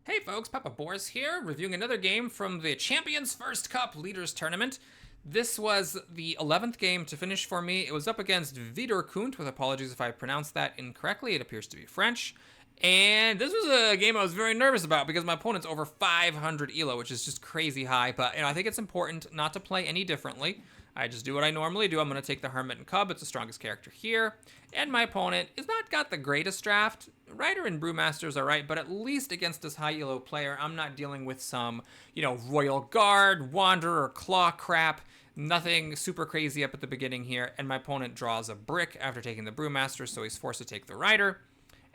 Hey folks, Papa Boris here, reviewing another game from the Champions First Cup Leaders Tournament. This was the 11th game to finish for me. It was up against Vedarkunt, with apologies if I pronounced that incorrectly. It appears to be French. And this was a game I was very nervous about because my opponent's over 500 ELO, which is just crazy high. But I think it's important not to play any differently. I just do what I normally do. I'm going to take the Hermit and Cub. It's the strongest character here. And my opponent is not got the greatest draft. Rider and Brewmaster's are right, but at least against this high elo player, I'm not dealing with some, Royal Guard, Wanderer, Claw crap. Nothing super crazy up at the beginning here. And my opponent draws a brick after taking the Brewmaster, so he's forced to take the Rider.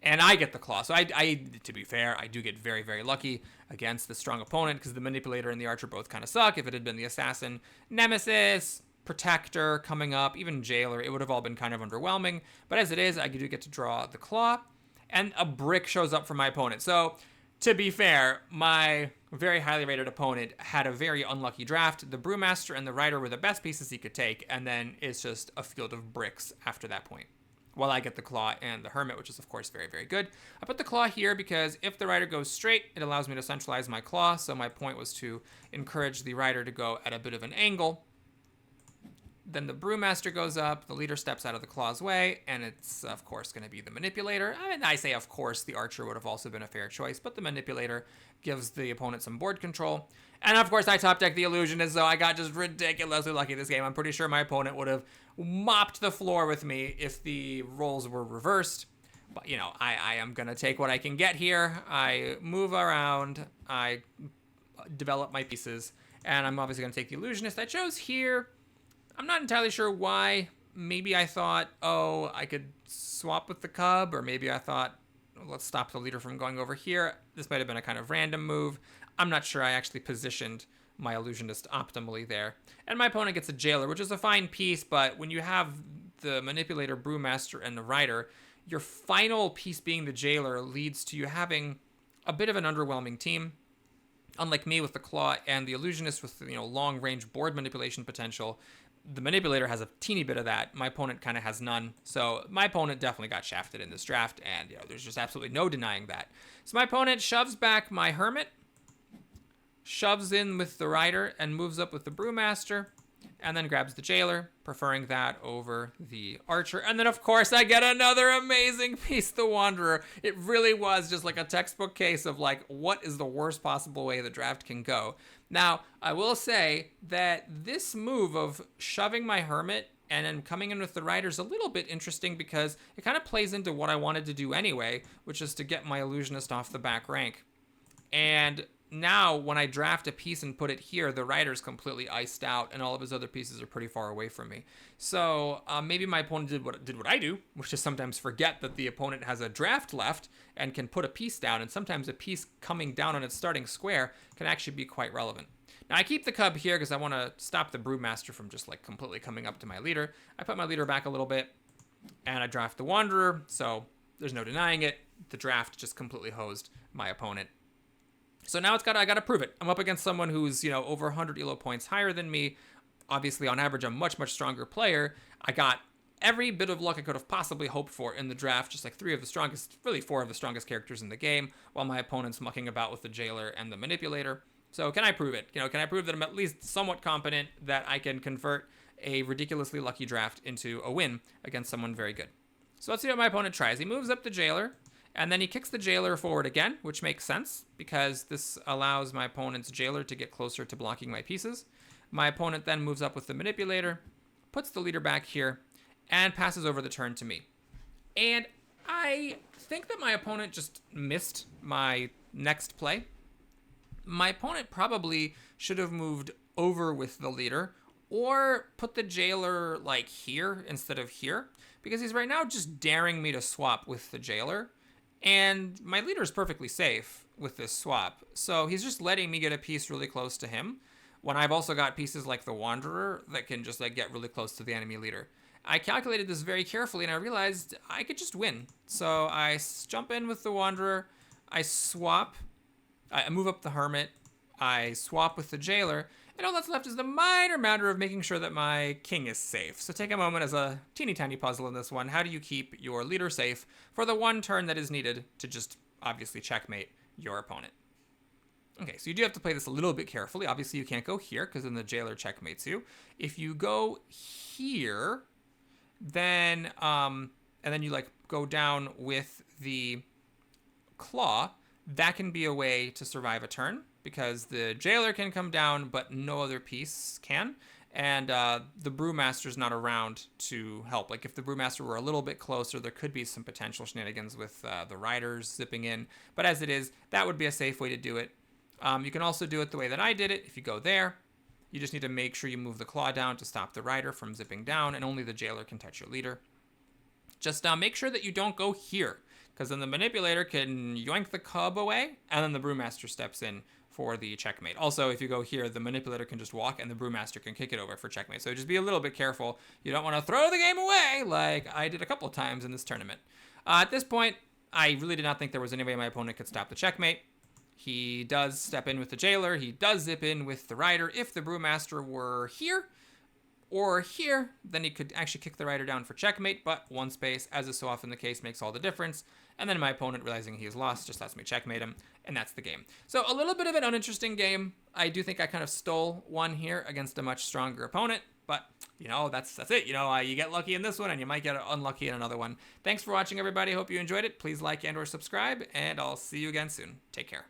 And I get the Claw. So to be fair, I do get very, very lucky against the strong opponent because the Manipulator and the Archer both kind of suck. If it had been the Assassin, Nemesis, Protector coming up, even Jailer, it would have all been kind of underwhelming. But as it is, I do get to draw the Claw, and a brick shows up for my opponent. So, to be fair, my very highly rated opponent had a very unlucky draft. The Brewmaster and the Rider were the best pieces he could take, and then it's just a field of bricks after that point. While I get the Claw and the Hermit, which is, of course, very, very good. I put the Claw here because if the Rider goes straight, it allows me to centralize my Claw, so my point was to encourage the Rider to go at a bit of an angle. Then the Brewmaster goes up, the leader steps out of the Claw's way, and it's, of course, going to be the Manipulator. I say, of course, the Archer would have also been a fair choice, but the Manipulator gives the opponent some board control. And, of course, I top deck the Illusionist, so I got just ridiculously lucky this game. I'm pretty sure my opponent would have mopped the floor with me if the roles were reversed. But, I am going to take what I can get here. I move around, I develop my pieces, and I'm obviously going to take the Illusionist. I chose here. I'm not entirely sure why. Maybe I thought, I could swap with the Cub, or maybe I thought, let's stop the leader from going over here. This might have been a kind of random move. I'm not sure I actually positioned my Illusionist optimally there. And my opponent gets a Jailer, which is a fine piece, but when you have the Manipulator, Brewmaster, and the Rider, your final piece being the Jailer leads to you having a bit of an underwhelming team. Unlike me with the Claw and the Illusionist with, long-range board manipulation potential, the Manipulator has a teeny bit of that. My opponent kind of has none. So my opponent definitely got shafted in this draft, and there's just absolutely no denying that. So my opponent shoves back my Hermit, shoves in with the Rider, and moves up with the Brewmaster, and then grabs the Jailer, preferring that over the Archer. And then, of course, I get another amazing piece, the Wanderer. It really was just like a textbook case of, what is the worst possible way the draft can go. Now, I will say that this move of shoving my Hermit and then coming in with the Rider is a little bit interesting because it kind of plays into what I wanted to do anyway, which is to get my Illusionist off the back rank. And now, when I draft a piece and put it here, the Rider's completely iced out, and all of his other pieces are pretty far away from me. So maybe my opponent did what I do, which is sometimes forget that the opponent has a draft left and can put a piece down, and sometimes a piece coming down on its starting square can actually be quite relevant. Now, I keep the Cub here because I want to stop the Brewmaster from just completely coming up to my leader. I put my leader back a little bit, and I draft the Wanderer, so there's no denying it. The draft just completely hosed my opponent. So now I got to prove it. I'm up against someone who's, over 100 ELO points higher than me. Obviously, on average, a much, much stronger player. I got every bit of luck I could have possibly hoped for in the draft, just like four of the strongest characters in the game, while my opponent's mucking about with the Jailer and the Manipulator. So can I prove it? Can I prove that I'm at least somewhat competent, that I can convert a ridiculously lucky draft into a win against someone very good? So let's see what my opponent tries. He moves up the Jailer, and then he kicks the Jailer forward again, which makes sense because this allows my opponent's Jailer to get closer to blocking my pieces. My opponent then moves up with the Manipulator, puts the leader back here, and passes over the turn to me. And I think that my opponent just missed my next play. My opponent probably should have moved over with the leader or put the Jailer here instead of here, because he's right now just daring me to swap with the Jailer. And my leader is perfectly safe with this swap. So he's just letting me get a piece really close to him when I've also got pieces like the Wanderer that can just get really close to the enemy leader. I calculated this very carefully and I realized I could just win. So I jump in with the Wanderer, I swap, I move up the Hermit, I swap with the Jailer, and all that's left is the minor matter of making sure that my king is safe. So take a moment as a teeny tiny puzzle in this one. How do you keep your leader safe for the one turn that is needed to just obviously checkmate your opponent? Okay, so you do have to play this a little bit carefully. Obviously, you can't go here because then the jailer checkmates you. If you go here, then and then you like go down with the claw, that can be a way to survive a turn because the jailer can come down, but no other piece can. And the brewmaster's not around to help. Like if the brewmaster were a little bit closer, there could be some potential shenanigans with the riders zipping in. But as it is, that would be a safe way to do it. You can also do it the way that I did it. If you go there, you just need to make sure you move the claw down to stop the rider from zipping down, and only the jailer can touch your leader. Just make sure that you don't go here, because then the manipulator can yoink the cub away, and then the brewmaster steps in for the checkmate. Also, if you go here, the manipulator can just walk, and the brewmaster can kick it over for checkmate. So just be a little bit careful. You don't want to throw the game away like I did a couple of times in this tournament. At this point, I really did not think there was any way my opponent could stop the checkmate. He does step in with the jailer. He does zip in with the rider. If the brewmaster were here or here, then he could actually kick the rider down for checkmate, but one space, as is so often the case, makes all the difference. And then my opponent, realizing he has lost, just lets me checkmate him, and that's the game. So a little bit of an uninteresting game. I do think I kind of stole one here against a much stronger opponent, but, you know, that's it. You know, you get lucky in this one, and you might get unlucky in another one. Thanks for watching, everybody. Hope you enjoyed it. Please like and or subscribe, and I'll see you again soon. Take care.